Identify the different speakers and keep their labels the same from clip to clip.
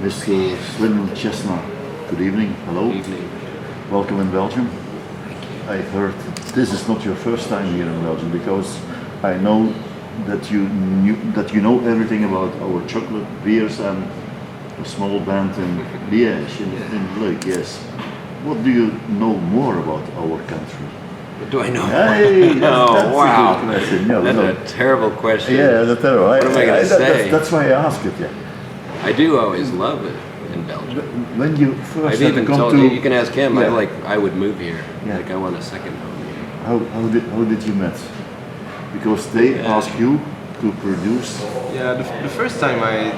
Speaker 1: Mr. Slim CESSNA, good evening. Hello.
Speaker 2: Good evening.
Speaker 1: Welcome in Belgium.
Speaker 2: Thank you.
Speaker 1: I heard this is not your first time here in Belgium, because I know that you know everything about our chocolate beers and a small band in Liège, in Leuk. Yes. What do you know more about our country?
Speaker 2: What do I know?
Speaker 1: Hey, that's
Speaker 2: wow.
Speaker 1: a good question. No,
Speaker 2: That's
Speaker 1: no.
Speaker 2: a terrible question.
Speaker 1: Yeah, that's terrible.
Speaker 2: What am I going to say?
Speaker 1: That's why I ask it. Yeah.
Speaker 2: I do always love it in Belgium.
Speaker 1: When you first
Speaker 2: I've
Speaker 1: had
Speaker 2: even
Speaker 1: to come
Speaker 2: told
Speaker 1: to,
Speaker 2: you can ask him.
Speaker 1: Yeah.
Speaker 2: I would move here.
Speaker 1: Yeah.
Speaker 2: Like I want a second home here.
Speaker 1: how did you met? Because they ask you to produce.
Speaker 3: Yeah, the first time I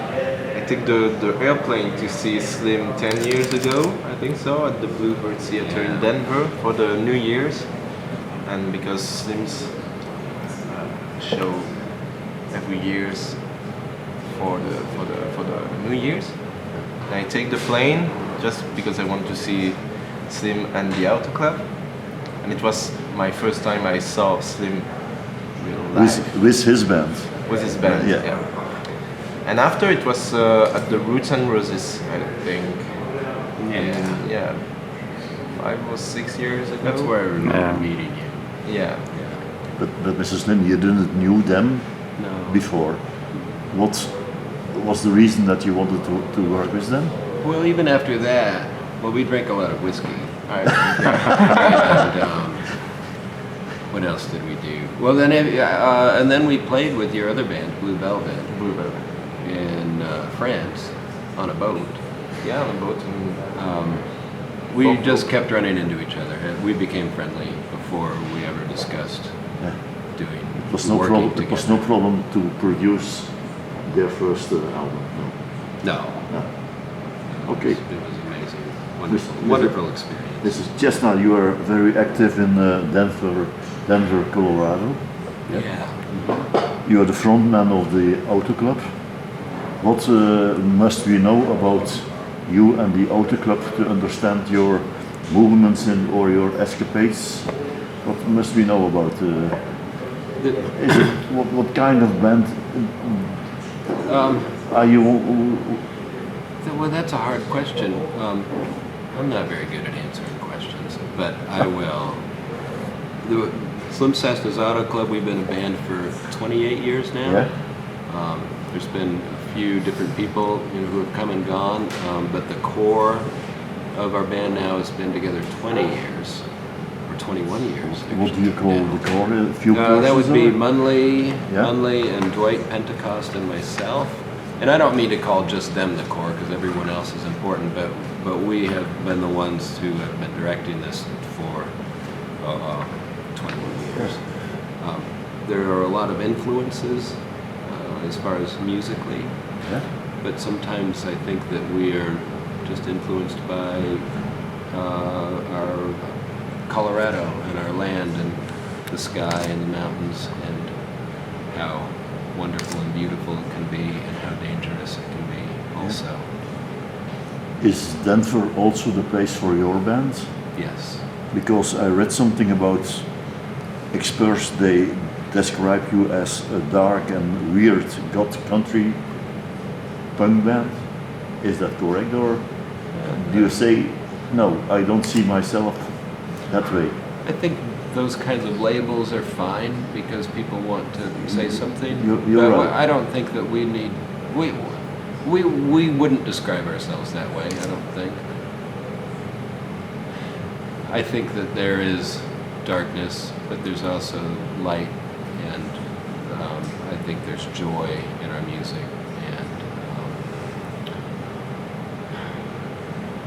Speaker 3: took the airplane to see Slim 10 years ago, I think so, at the Bluebird Theater in Denver for the New Year's. And because Slim's show every year's for the New Year's, and I take the plane just because I want to see Slim and the Auto Club, and it was my first time I saw Slim real live
Speaker 1: With his band.
Speaker 3: with his band.
Speaker 1: Yeah.
Speaker 3: And after it was at the Roots and Roses, I think.
Speaker 2: Yeah.
Speaker 3: Yeah, 5 or 6 years ago.
Speaker 2: That's where I remember meeting you.
Speaker 3: Yeah.
Speaker 1: But Mrs. Lim, you didn't knew them
Speaker 2: No.
Speaker 1: before. What was the reason that you wanted to work with them?
Speaker 2: Well, even after that, we drank a lot of whiskey. And, what else did we do? Well, then and then we played with your other band, Blue Velvet, in France on a boat.
Speaker 3: Yeah, on a boat.
Speaker 2: We
Speaker 3: Boat.
Speaker 2: just kept running into each other. We became friendly before we ever discussed
Speaker 1: Yeah.
Speaker 2: doing
Speaker 1: It was no
Speaker 2: working
Speaker 1: problem.
Speaker 2: together.
Speaker 1: It was no problem to produce their first album. No.
Speaker 2: No.
Speaker 1: No. Okay.
Speaker 2: It was amazing. Wonderful,
Speaker 1: This-
Speaker 2: wonderful experience.
Speaker 1: This is just now. You are very active in Denver, Colorado.
Speaker 2: Yeah.
Speaker 1: You are the frontman of the Auto Club. What must we know about you and the Auto Club to understand your movements or your escapades? What must we know about? Is it what kind of band are you?
Speaker 2: Well, that's a hard question. I'm not very good at answering questions, but I will. The Slim CESSNA's Auto Club, we've been a band for 28 years now.
Speaker 1: Yeah.
Speaker 2: There's been a few different people, who have come and gone, but the core of our band now has been together 20 years, or 21 years.
Speaker 1: What do you call
Speaker 2: now.
Speaker 1: the core? A few
Speaker 2: That would
Speaker 1: persons
Speaker 2: be
Speaker 1: or?
Speaker 2: Munley and Dwight Pentecost and myself. And I don't mean to call just them the core, because everyone else is important, but we have been the ones who have been directing this for 21 years. There are a lot of influences as far as musically,
Speaker 1: Yeah.
Speaker 2: but sometimes I think that we are just influenced by our Colorado and our land and the sky and the mountains and how wonderful and beautiful it can be and how dangerous it can be also.
Speaker 1: Is Denver also the place for your band?
Speaker 2: Yes.
Speaker 1: Because I read something about experts, they describe you as a dark and weird goth country punk band. Is that correct, or do you say, no, I don't see myself that way?
Speaker 2: I think those kinds of labels are fine because people want to say something.
Speaker 1: You're
Speaker 2: but
Speaker 1: right.
Speaker 2: I don't think that we need. We wouldn't describe ourselves that way. I don't think. I think that there is darkness, but there's also light, and I think there's joy in our music, and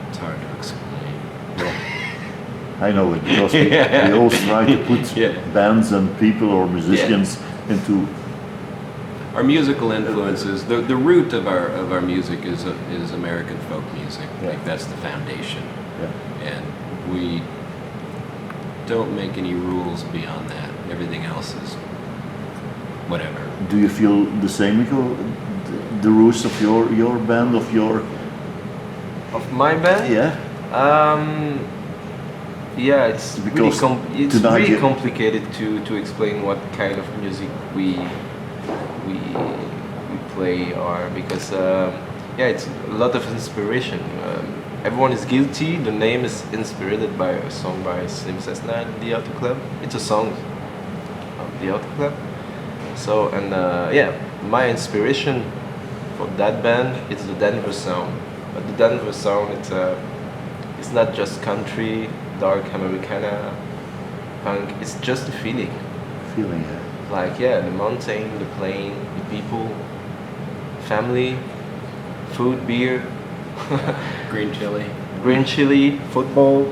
Speaker 2: it's hard to explain.
Speaker 1: I know it because we always try to put
Speaker 2: Yeah.
Speaker 1: bands and people or musicians into.
Speaker 2: Our musical influences, the root of our music is American folk music.
Speaker 1: Yeah.
Speaker 2: Like that's the foundation,
Speaker 1: Yeah.
Speaker 2: and we don't make any rules beyond that. Everything else is whatever.
Speaker 1: Do you feel the same, Nico? The roots of your band, of your.
Speaker 3: Of my band?
Speaker 1: Yeah.
Speaker 3: Yeah, it's
Speaker 1: Because
Speaker 3: it's
Speaker 1: tonight
Speaker 3: really
Speaker 1: you-
Speaker 3: complicated to explain what kind of music we play, or because yeah, it's a lot of inspiration. Everyone is guilty. The name is inspired by a song by CESSNA and the Auto Club. It's a song of the Auto Club. So and yeah, my inspiration for that band is the Denver sound. But the Denver sound, it's not just country, dark Americana, punk. It's just a feeling.
Speaker 1: Feeling, yeah.
Speaker 3: Like yeah, the mountain, the plane, the people, family, food, beer, green chili, football.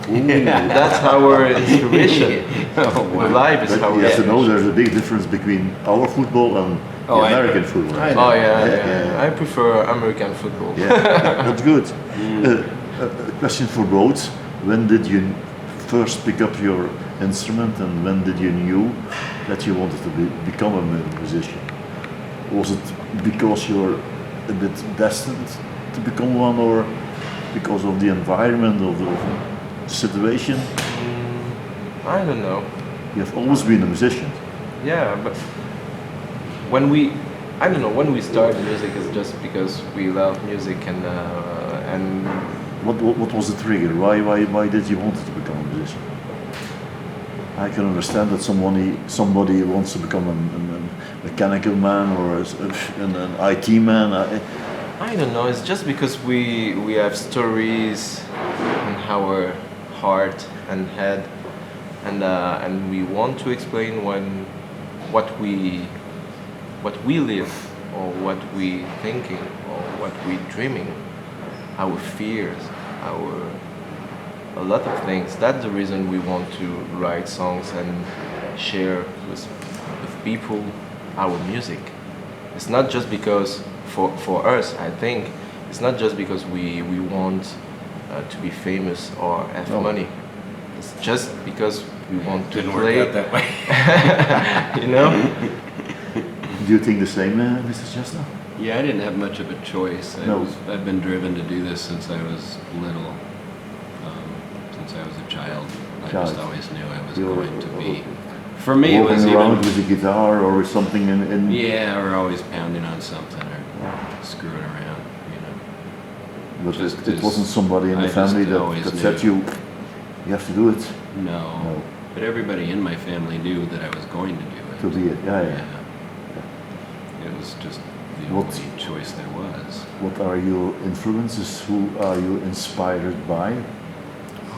Speaker 3: That's our inspiration.
Speaker 2: Oh, wow.
Speaker 3: Life is
Speaker 1: But
Speaker 3: how
Speaker 1: you
Speaker 3: we
Speaker 1: have to know there's a big difference between our football and the
Speaker 2: Oh, I know.
Speaker 1: American football.
Speaker 2: I know.
Speaker 3: Oh yeah,
Speaker 1: Yeah,
Speaker 3: yeah.
Speaker 1: yeah.
Speaker 3: I prefer American football.
Speaker 1: Yeah, that's good. A question for both. When did you first pick up your instrument and when did you knew that you wanted to become a musician? Was it because you're a bit destined to become one or because of the environment of the situation?
Speaker 3: I don't know.
Speaker 1: You have always been a musician.
Speaker 3: Yeah, but when we, I don't know, when we started music is just because we love music and
Speaker 1: What was the trigger? Why did you want to become a musician? I can understand that somebody wants to become a mechanical man or an IT man.
Speaker 3: I don't know. It's just because we have stories in our heart and head, and we want to explain what we live or what we thinking or what we dreaming, our fears, a lot of things. That's the reason we want to write songs and share with people our music. It's not just because for us, I think, it's not just because we want to be famous or have
Speaker 1: No.
Speaker 3: money. It's just because we want to
Speaker 2: Didn't
Speaker 3: play.
Speaker 2: work out that way.
Speaker 3: You know?
Speaker 1: Do you think the same, Mr. Chestnut?
Speaker 2: Yeah, I didn't have much of a choice.
Speaker 1: No.
Speaker 2: I've been driven to do this since I was little. Since I was a child, I just
Speaker 1: Child.
Speaker 2: always knew I was
Speaker 1: You were-
Speaker 2: going to be. For me, it was
Speaker 1: Walking around
Speaker 2: even.
Speaker 1: with a guitar or something in
Speaker 2: Yeah, or always pounding on something or screwing around, you know.
Speaker 1: but
Speaker 2: Just
Speaker 1: it wasn't somebody in
Speaker 2: I
Speaker 1: the family
Speaker 2: just always
Speaker 1: that said
Speaker 2: knew.
Speaker 1: you have to do it.
Speaker 2: No.
Speaker 1: No.
Speaker 2: But everybody in my family knew that I was going to do it.
Speaker 1: To be it, yeah.
Speaker 2: It was just the
Speaker 1: What-
Speaker 2: only choice there was.
Speaker 1: What are your influences? Who are you inspired by?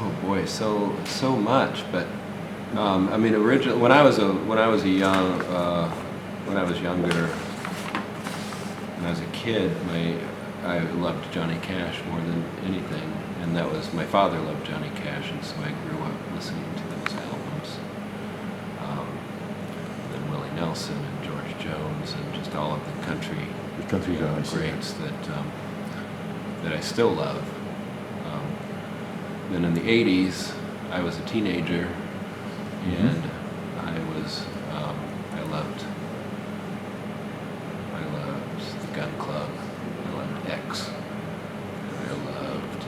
Speaker 2: Oh boy, so much. But I mean, originally when I was younger, when I was a kid, I loved Johnny Cash more than anything, and that was my father loved Johnny Cash, and so I grew up listening to those albums. Then Willie Nelson and George Jones and just all of the country
Speaker 1: Guys.
Speaker 2: greats that I still love. Then in the 80s, I was a teenager, and I loved the Gun Club, I loved X, I loved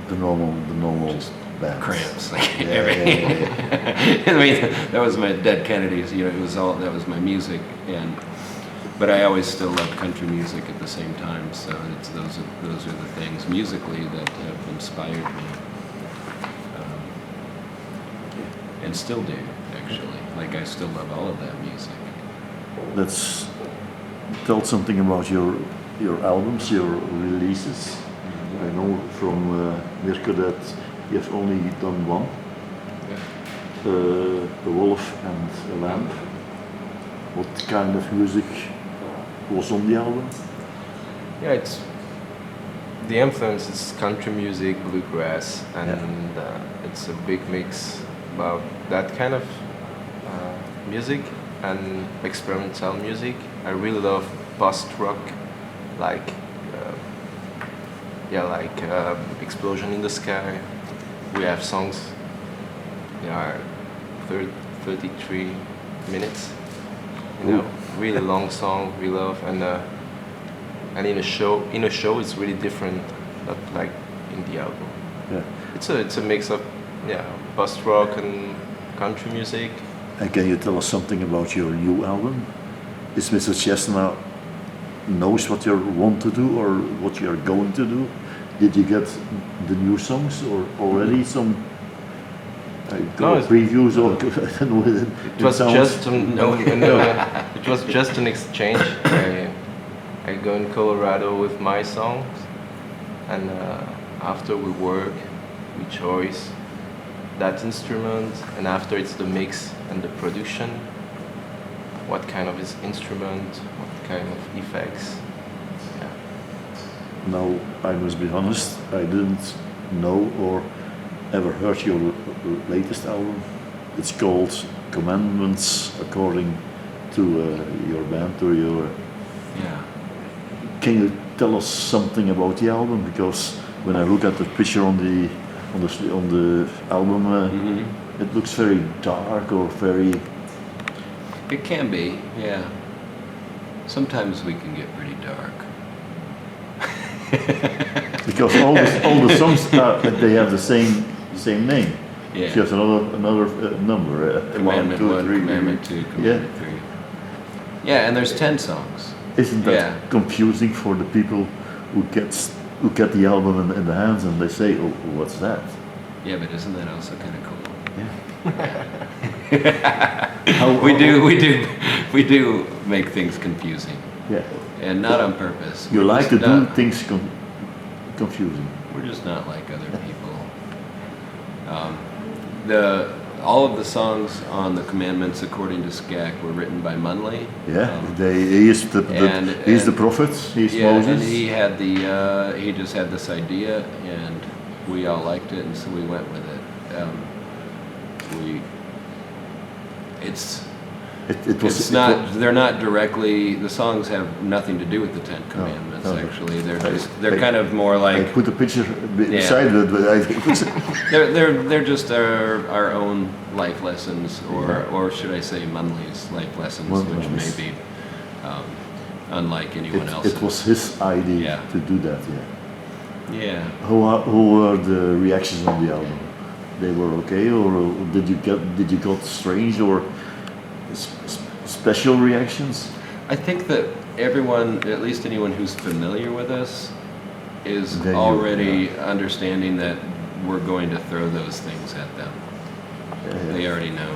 Speaker 1: The normal
Speaker 2: just
Speaker 1: bands.
Speaker 2: Cramps, like
Speaker 1: Yeah,
Speaker 2: everything.
Speaker 1: yeah,
Speaker 2: I mean, that was my Dead Kennedys, you know, that was my music, but I always still loved country music at the same time, so those are the things musically that have inspired me, and still do, actually. Like, I still love all of that music.
Speaker 1: Let's tell something about your albums, your releases. I know from MIRCO that you have only done one, a wolf and a lamb. What kind of music was on the album?
Speaker 3: Yeah, the influence is country music, bluegrass, and it's a big mix about that kind of music and experimental music. I really love post-rock, like Explosion in the Sky. We have songs that are 33 minutes. You know, really long song we love, and in a show it's really different, not like in the album.
Speaker 1: Yeah.
Speaker 3: It's a mix of post rock and country music.
Speaker 1: And can you tell us something about your new album? Is Mr. Chestnut knows what you want to do or what you are going to do? Did you get the new songs or already some
Speaker 3: No,
Speaker 1: previews or I don't know?
Speaker 3: It was just no, it was just an exchange. I go in Colorado with my songs, and after we work, we choose that instrument, and after it's the mix and the production. What kind of instrument? What kind of effects? Yeah.
Speaker 1: Now, I must be honest, I didn't know or ever heard your latest album. It's called Commandments According to your band or your...
Speaker 2: Yeah.
Speaker 1: Can you tell us something about the album? Because when I look at the picture on the album, it looks very dark or very...
Speaker 2: It can be, yeah. Sometimes we can get pretty dark.
Speaker 1: Because all the songs they have the same name.
Speaker 2: Yeah.
Speaker 1: Just another number.
Speaker 2: Commandment 1,
Speaker 1: 3.
Speaker 2: Commandment 2, Commandment 3. Yeah, and there's 10 songs.
Speaker 1: Isn't that
Speaker 2: Yeah.
Speaker 1: confusing for the people who get the album in the hands and they say, "Oh, what's that?"
Speaker 2: Yeah, but isn't that also kind of cool?
Speaker 1: How-
Speaker 2: We do make things confusing,
Speaker 1: Yeah.
Speaker 2: and not on purpose.
Speaker 1: You
Speaker 2: We're
Speaker 1: like to
Speaker 2: just
Speaker 1: do
Speaker 2: not-
Speaker 1: things confusing.
Speaker 2: We're just not like other people. All of the songs on the Commandments According to Skak were written by Munley.
Speaker 1: Yeah. He is he's the prophet. He's
Speaker 2: Yeah,
Speaker 1: Moses.
Speaker 2: and he just had this idea, and we all liked it, and so we went with it. It's not. They're not directly. The songs have nothing to do with the Ten Commandments.
Speaker 1: no.
Speaker 2: Actually, they're kind of more like
Speaker 1: I put a picture beside it, but I think it's
Speaker 2: they're just our own life lessons, or should I say Munley's life lessons, which may be unlike anyone else's.
Speaker 1: it was his idea
Speaker 2: Yeah.
Speaker 1: to do that. Yeah.
Speaker 2: Yeah.
Speaker 1: How were the reactions on the album? They were okay, or did you get strange or special reactions?
Speaker 2: I think that everyone, at least anyone who's familiar with us, is
Speaker 1: Then you-
Speaker 2: already understanding that we're going to throw those things at them.
Speaker 1: Yeah.
Speaker 2: They already know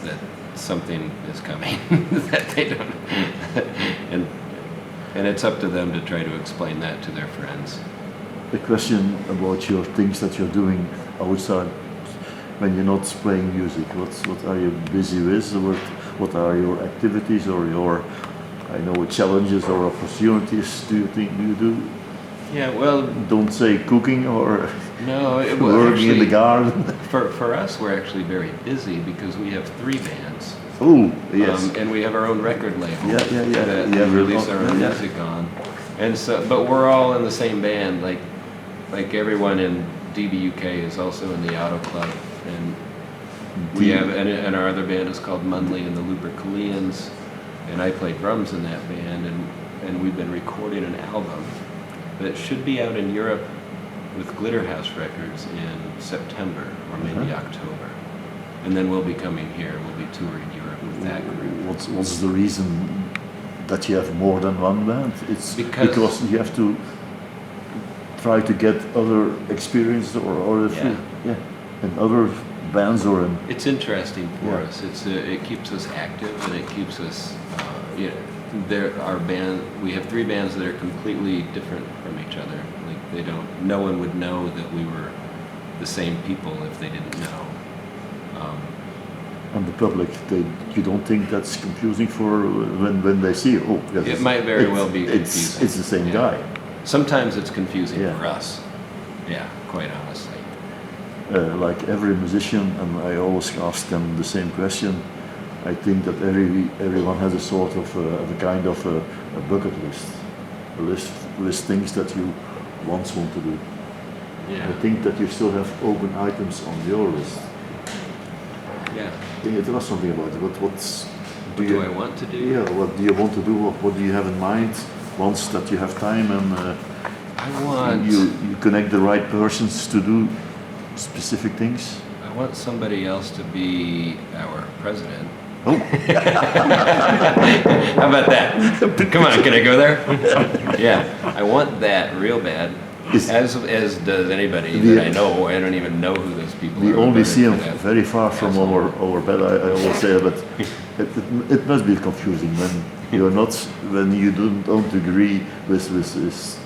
Speaker 2: that something is coming that they don't, and it's up to them to try to explain that to their friends.
Speaker 1: A question about your things that you're doing outside when you're not playing music. What are you busy with? What are your activities or your, I know, challenges or opportunities do you do?
Speaker 2: Yeah, well,
Speaker 1: Don't say cooking or
Speaker 2: no, it was
Speaker 1: working in the
Speaker 2: actually,
Speaker 1: garden.
Speaker 2: for us, we're actually very busy because we have 3 bands.
Speaker 1: Oh, yes.
Speaker 2: And we have our own record label
Speaker 1: Yeah.
Speaker 2: that
Speaker 1: Yeah,
Speaker 2: we release our own
Speaker 1: yeah.
Speaker 2: music on. And so, but we're all in the same band, like everyone in DBUK is also in the Auto Club, and we have, and our other band is called Munley and the Lupercalians, and I play drums in that band, and we've been recording an album that should be out in Europe with Glitterhouse Records in September or maybe October. And then we'll be coming here, we'll be touring Europe with that group.
Speaker 1: What's the reason that you have more than one band? It's because you have to try to get other experience or other and other bands or in.
Speaker 2: It's interesting for
Speaker 1: Yeah.
Speaker 2: us. It keeps us active and it keeps us. Our band. We have 3 bands that are completely different from each other. Like they don't. No one would know that we were the same people if they didn't know.
Speaker 1: And the public, you don't think that's confusing for when they see, oh, yes,
Speaker 2: It might very well be
Speaker 1: It's
Speaker 2: confusing.
Speaker 1: the same
Speaker 2: Yeah.
Speaker 1: guy.
Speaker 2: Sometimes it's confusing
Speaker 1: Yeah.
Speaker 2: for us. Yeah, quite honestly.
Speaker 1: Like every musician, and I always ask them the same question. I think that everyone has a sort of a kind of a bucket list, a list things that you once want to do.
Speaker 2: Yeah.
Speaker 1: I think that you still have open items on your list.
Speaker 2: Yeah.
Speaker 1: Can you tell us something about it? What
Speaker 2: What do I want to do?
Speaker 1: Yeah, what do you want to do? What do you have in mind once that you have time and
Speaker 2: I want.
Speaker 1: you connect the right persons to do specific things?
Speaker 2: I want somebody else to be our president.
Speaker 1: Oh,
Speaker 2: How about that? Come on, can I go there? Yeah, I want that real bad.
Speaker 1: Is-
Speaker 2: As does anybody
Speaker 1: The-
Speaker 2: that I know. I don't even know who those people
Speaker 1: we
Speaker 2: are.
Speaker 1: only
Speaker 2: but
Speaker 1: see them
Speaker 2: for that.
Speaker 1: very far from our bed, I always say, but it must be confusing when you're not, when you don't agree with this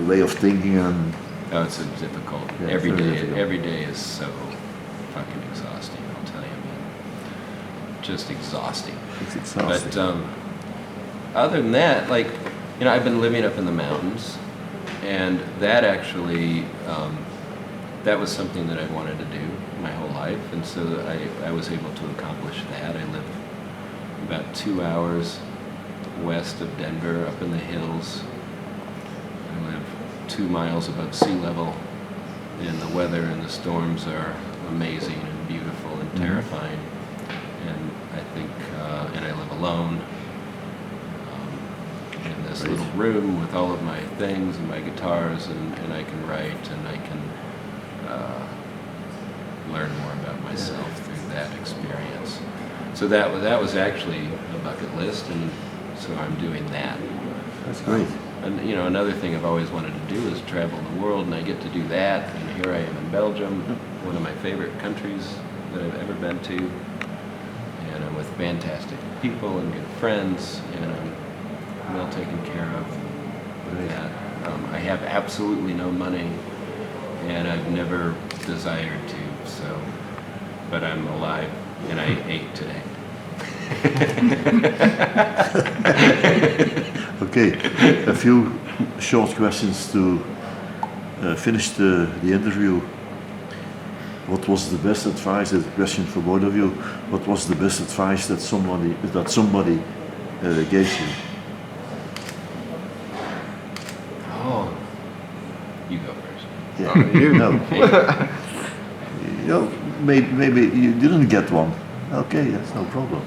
Speaker 1: way of thinking, and
Speaker 2: Oh, it's a difficult.
Speaker 1: Yeah,
Speaker 2: every
Speaker 1: very
Speaker 2: day,
Speaker 1: difficult.
Speaker 2: every day is so fucking exhausting. I'll tell you, man. Just exhausting.
Speaker 1: it's exhausting.
Speaker 2: But other than that, like, you know, I've been living up in the mountains, and that actually, that was something that I wanted to do my whole life, and so I was able to accomplish that. I live about 2 hours west of Denver, up in the hills. I live 2 miles above sea level, and the weather and the storms are amazing and beautiful and terrifying. And I think, and I live alone in this
Speaker 1: Right.
Speaker 2: little room with all of my things and my guitars, and I can write and I can learn more about myself through that experience. So that was actually a bucket list, and so I'm doing that.
Speaker 1: That's great.
Speaker 2: And you know, another thing I've always wanted to do is travel the world, and I get to do that. And here I am in Belgium, one of my favorite countries that I've ever been to. And I'm with fantastic people and good friends, and I'm well taken care of with that. I have absolutely no money, and I've never desired to. So, but I'm alive, and I ate today.
Speaker 1: Okay, a few short questions to finish the interview. What was the best advice? That's a question for both of you. What was the best advice that somebody gave you?
Speaker 2: Oh, you go first.
Speaker 1: Yeah.
Speaker 3: You.
Speaker 1: No. You know, maybe you didn't get one. Okay, that's no problem.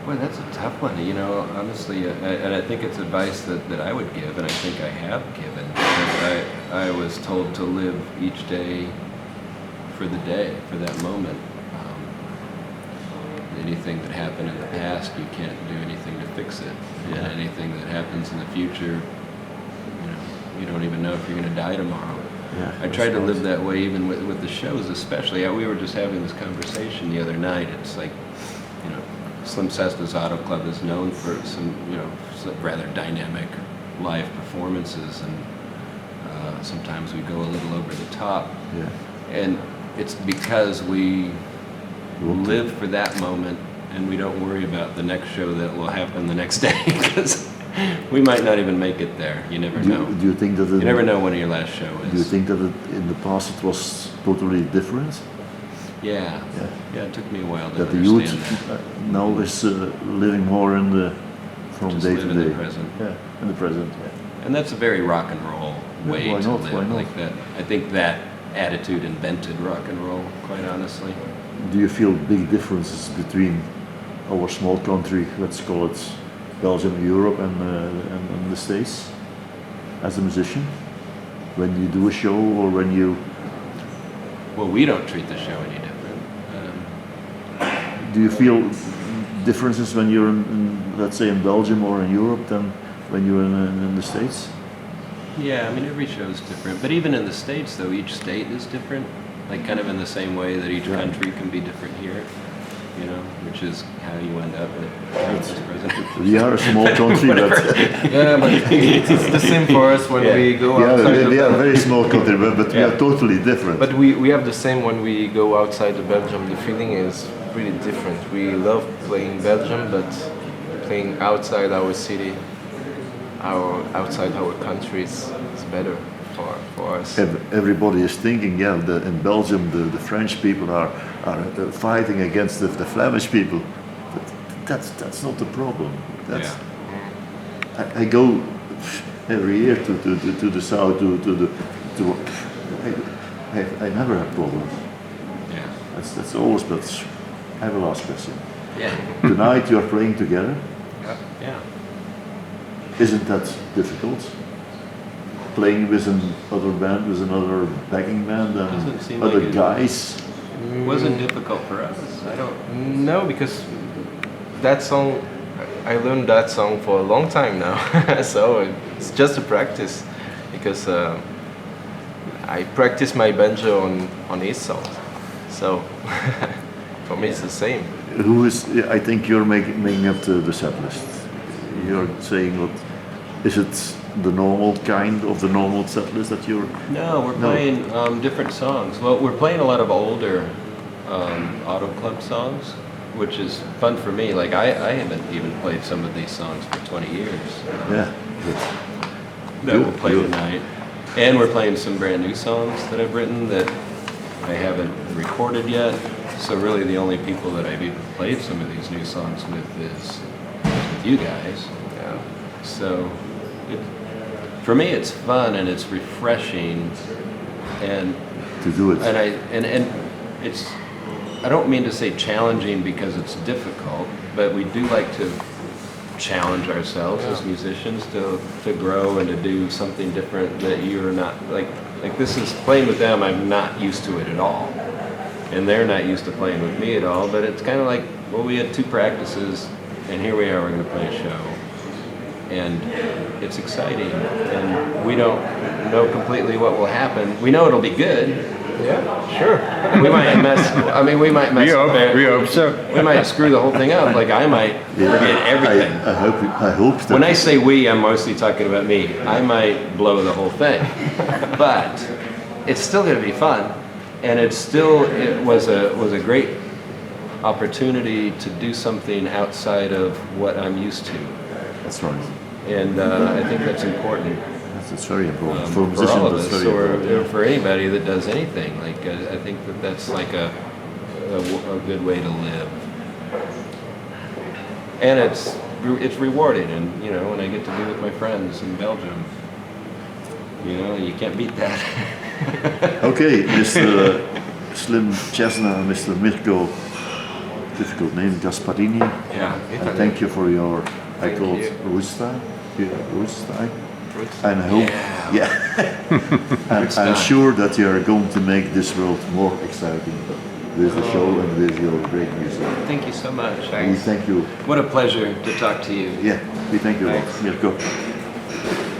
Speaker 2: Boy, that's a tough one. You know, honestly, and I think it's advice that I would give, and I think I have given. Because I was told to live each day for the day, for that moment. Anything that happened in the past, you can't do anything to fix it. And anything that happens in the future, you know, you don't even know if you're going to die tomorrow.
Speaker 1: Yeah,
Speaker 2: I tried to live that way even with the shows, especially. We were just having this conversation the other night. It's like, you know, Slim CESSNA's Auto Club is known for some, you know, some rather dynamic live performances, and sometimes we go a little over the top.
Speaker 1: Yeah.
Speaker 2: And it's because we live for that moment, and we don't worry about the next show that will happen the next day, because we might not even make it there. You never know.
Speaker 1: Do you think that
Speaker 2: You never know when your last show is.
Speaker 1: Do you think that in the past it was totally different?
Speaker 2: Yeah. It took me a while to
Speaker 1: That the youth
Speaker 2: understand that.
Speaker 1: now is living more in the from
Speaker 2: Just
Speaker 1: day
Speaker 2: live
Speaker 1: to
Speaker 2: in
Speaker 1: day.
Speaker 2: the present.
Speaker 1: Yeah, in the present. Yeah.
Speaker 2: And that's a very rock and roll way
Speaker 1: why
Speaker 2: to
Speaker 1: not?
Speaker 2: live.
Speaker 1: Why not?
Speaker 2: Like that. I think that attitude invented rock and roll, quite honestly.
Speaker 1: Do you feel big differences between our small country, let's call it Belgium, Europe, and the States, as a musician, when you do a show or when you?
Speaker 2: Well, we don't treat the show any different.
Speaker 1: Do you feel differences when you're let's say in Belgium or in Europe than when you're in the States?
Speaker 2: Yeah, I mean, every show is different. But even in the States, though, each state is different. Like, kind of in the same way that each country can be different here, you know, which is how you end up at Trump's president.
Speaker 1: We are a small country, but
Speaker 3: Yeah, but it's the same for us when
Speaker 2: Yeah.
Speaker 3: we go
Speaker 1: yeah,
Speaker 3: outside.
Speaker 1: we are a
Speaker 3: the
Speaker 1: very small country, but we
Speaker 2: Yeah.
Speaker 1: are totally different.
Speaker 3: But we have the same when we go outside of Belgium. The feeling is really different. We love playing Belgium, but playing outside our city, outside our country is better for us.
Speaker 1: Everybody is thinking, yeah, in Belgium the French people are fighting against the Flemish people. But that's not the problem. That's, I go every year to the south I never have problems.
Speaker 2: Yeah.
Speaker 1: That's always. But I have a last question.
Speaker 2: Yeah.
Speaker 1: Tonight you are playing together.
Speaker 2: Yeah.
Speaker 1: Isn't that difficult? playing with another band, with another backing band,
Speaker 2: Doesn't
Speaker 1: and
Speaker 2: seem
Speaker 1: other
Speaker 2: like it.
Speaker 1: guys?
Speaker 2: Wasn't difficult for us. I don't.
Speaker 3: No, because that song, I learned that song for a long time now, so it's just a practice. Because I practice my banjo on his song, so for me it's the same.
Speaker 1: Who is? I think you're making up the set list. You're saying what? Is it the normal kind of the normal set list that you're?
Speaker 2: No, we're
Speaker 1: No.
Speaker 2: playing different songs. Well, we're playing a lot of older auto club songs, which is fun for me. Like I haven't even played some of these songs for 20 years.
Speaker 1: Yeah.
Speaker 2: That we'll play
Speaker 1: Good.
Speaker 2: tonight. And we're playing some brand new songs that I've written that I haven't recorded yet. So really the only people that I've even played some of these new songs with is with you guys.
Speaker 3: Yeah.
Speaker 2: So for me it's fun and it's refreshing and
Speaker 1: To do it.
Speaker 2: and it's, I don't mean to say challenging because it's difficult, but we do like to challenge ourselves as musicians to grow and to do something different that you're not, like this is playing with them, I'm not used to it at all. And they're not used to playing with me at all, but it's kind of like, well, we had 2 practices and here we are, we're going to play a show. And it's exciting and we don't know completely what will happen. We know it'll be good.
Speaker 3: Yeah, sure.
Speaker 2: We might mess, I mean, we might mess up there.
Speaker 4: We hope so.
Speaker 2: We might screw the whole thing up. Like I might forget everything.
Speaker 1: I hope that.
Speaker 2: When I say we, I'm mostly talking about me. I might blow the whole thing, but it's still going to be fun, and it was a great opportunity to do something outside of what I'm used to,
Speaker 1: That's right.
Speaker 2: and I think that's important.
Speaker 1: That's very important. For
Speaker 2: For
Speaker 1: musicians,
Speaker 2: all of
Speaker 1: that's
Speaker 2: us,
Speaker 1: very
Speaker 2: or
Speaker 1: important.
Speaker 2: for anybody that does anything. Like I think that's like a good way to live, and it's rewarding. And you know, when I get to be with my friends in Belgium, you know, you can't beat that.
Speaker 1: Okay, Mr. Slim CESSNA, Mr. MIRCO, difficult name, Gasparrini.
Speaker 2: Yeah.
Speaker 1: And thank you for your, I
Speaker 3: Thank
Speaker 1: called
Speaker 3: you.
Speaker 1: Rooster. And I hope,
Speaker 2: Yeah.
Speaker 1: and I'm sure that you are going to make this world more exciting with the show and with your great music.
Speaker 2: Thank you so much.
Speaker 1: We thank you.
Speaker 2: What a pleasure to talk to you.
Speaker 1: Yeah, we thank you a lot,
Speaker 2: Thanks.
Speaker 1: Mirko.